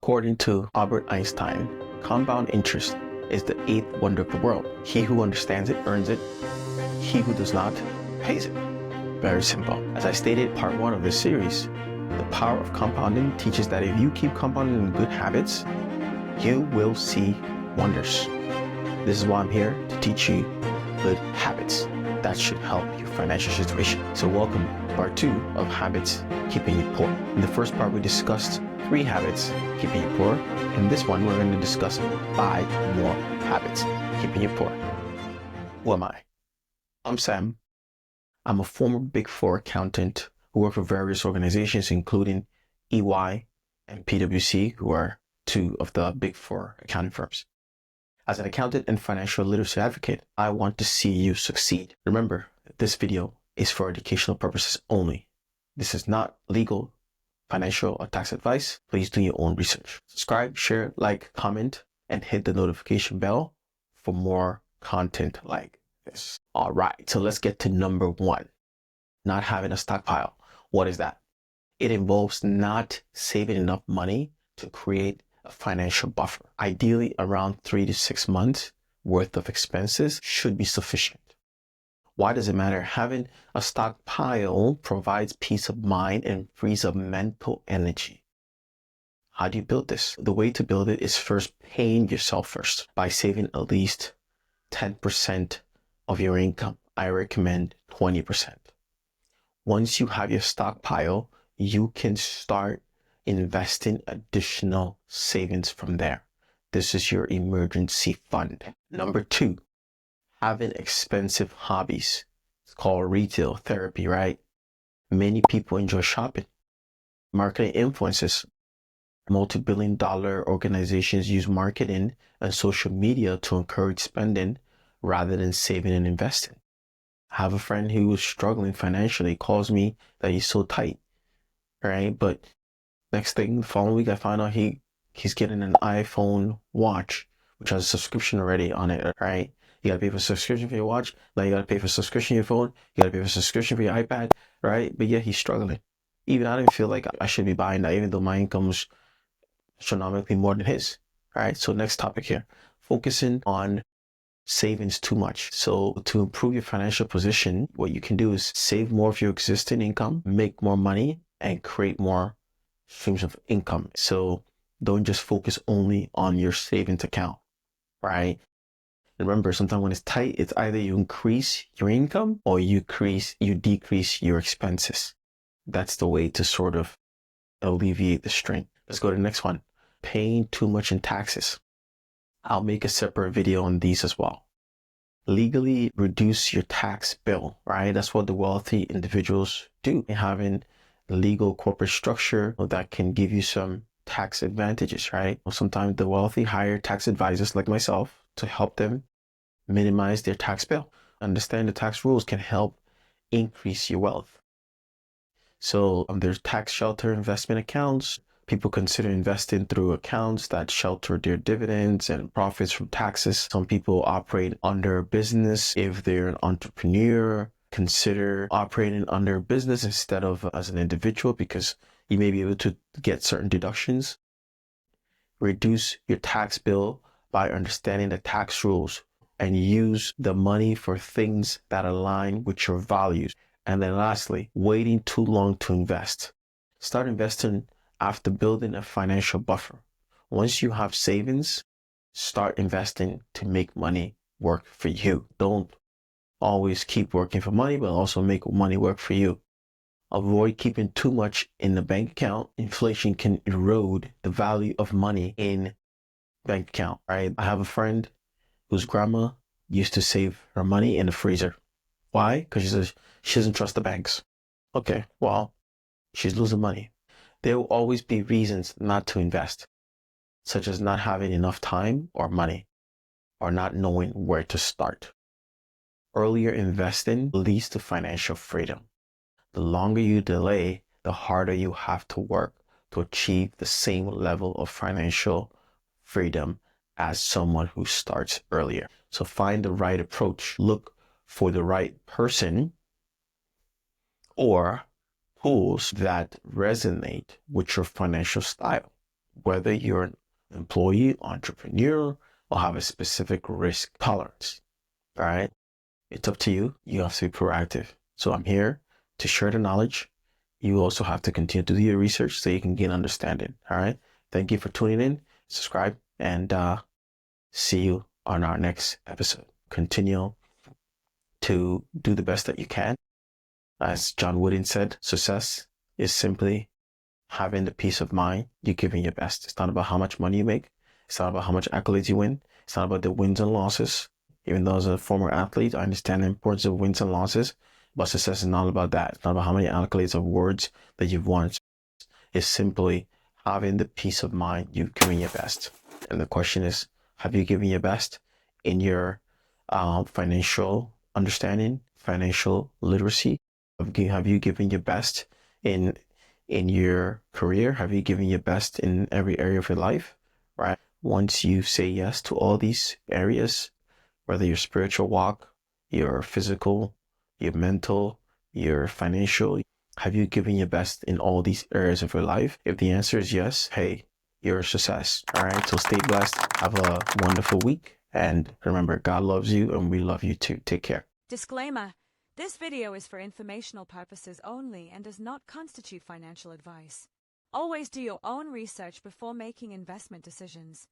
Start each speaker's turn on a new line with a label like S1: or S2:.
S1: According to Albert Einstein, compound interest is the eighth wonder of the world. He who understands it earns it. He who does not pays it. Very simple. As I stated, part one of this series, the power of compounding teaches that if you keep compounding in good habits, you will see wonders. This is why I'm here, to teach you good habits that should help your financial situation. So welcome to part two of habits keeping you poor. In the first part, we discussed 3 habits keeping you poor. In this one, we're going to discuss 5 more habits keeping you poor. Who am I? I'm Sam. I'm a former Big 4 accountant who worked for various organizations, including EY and PwC, who are 2 of the Big 4 accounting firms. As an accountant and financial literacy advocate, I want to see you succeed. Remember, this video is for educational purposes only. This is not legal, financial, or tax advice. Please do your own research. Subscribe, share, like, comment, and hit the notification bell for more content like this. All right, so let's get to number 1. Not having a stockpile. What is that? It involves not saving enough money to create a financial buffer. Ideally, around 3 to 6 months worth of expenses should be sufficient. Why does it matter? Having a stockpile provides peace of mind and frees up mental energy. How do you build this? The way to build it is first paying yourself first by saving at least 10% of your income. I recommend 20%. Once you have your stockpile, you can start investing additional savings from there. This is your emergency fund. Number 2, having expensive hobbies. It's called retail therapy, right? Many people enjoy shopping. Marketing influencers. Multi-billion-dollar organizations use marketing and social media to encourage spending rather than saving and investing. I have a friend who was struggling financially, calls me that he's so tight, right? But next thing, the following week, I find out he's getting an iPhone watch, which has a subscription already on it, right? You gotta pay for a subscription for your watch. Now you gotta pay for a subscription for your phone. You gotta pay for a subscription for your iPad, right? But yeah, he's struggling. Even I didn't feel like I should be buying that, even though my income was astronomically more than his, right? So next topic here, focusing on savings too much. So to improve your financial position, what you can do is save more of your existing income, make more money, and create more streams of income. So don't just focus only on your savings account, right? Remember, sometimes when it's tight, it's either you increase your income or you decrease your expenses. That's the way to sort of alleviate the strain. Let's go to the next one. Paying too much in taxes. I'll make a separate video on these as well. Legally reduce your tax bill, right? That's what the wealthy individuals do. Having a legal corporate structure that can give you some tax advantages, right? Sometimes the wealthy hire tax advisors like myself to help them minimize their tax bill. Understand the tax rules can help increase your wealth. So there's tax shelter investment accounts. People consider investing through accounts that shelter their dividends and profits from taxes. Some people operate under a business. If they're an entrepreneur, consider operating under a business instead of as an individual, because you may be able to get certain deductions. Reduce your tax bill by understanding the tax rules and use the money for things that align with your values. And then lastly, waiting too long to invest. Start investing after building a financial buffer. Once you have savings, start investing to make money work for you. Don't always keep working for money, but also make money work for you. Avoid keeping too much in the bank account. Inflation can erode the value of money in bank account, right? I have a friend whose grandma used to save her money in the freezer. Why? Because she says she doesn't trust the banks. Okay, well, she's losing money. There will always be reasons not to invest, such as not having enough time or money, or not knowing where to start. Earlier investing leads to financial freedom. The longer you delay, the harder you have to work to achieve the same level of financial freedom as someone who starts earlier. So find the right approach. Look for the right person or tools that resonate with your financial style. whether you're an employee, entrepreneur, or have a specific risk tolerance. All right. It's up to you. You have to be proactive. So I'm here to share the knowledge. You also have to continue to do your research so you can gain understanding. All right. Thank you for tuning in. Subscribe and see you on our next episode. Continue to do the best that you can. As John Wooden said, success is simply having the peace of mind you're giving your best. It's not about how much money you make. It's not about how much accolades you win. It's not about the wins and losses. Even though as a former athlete, I understand the importance of wins and losses, but success is not about that. It's not about how many accolades of words that you've won. It's simply having the peace of mind you've given your best. And the question is, have you given your best in your financial understanding, financial literacy? Have you given your best in your career? Have you given your best in every area of your life? Right? Once you say yes to all these areas, whether your spiritual walk, your physical, your mental, your financial, have you given your best in all these areas of your life? If the answer is yes, hey, you're a success. All right. So stay blessed. Have a wonderful week. And remember, God loves you and we love you too. Take care.
S2: Disclaimer. This video is for informational purposes only and does not constitute financial advice. Always do your own research before making investment decisions.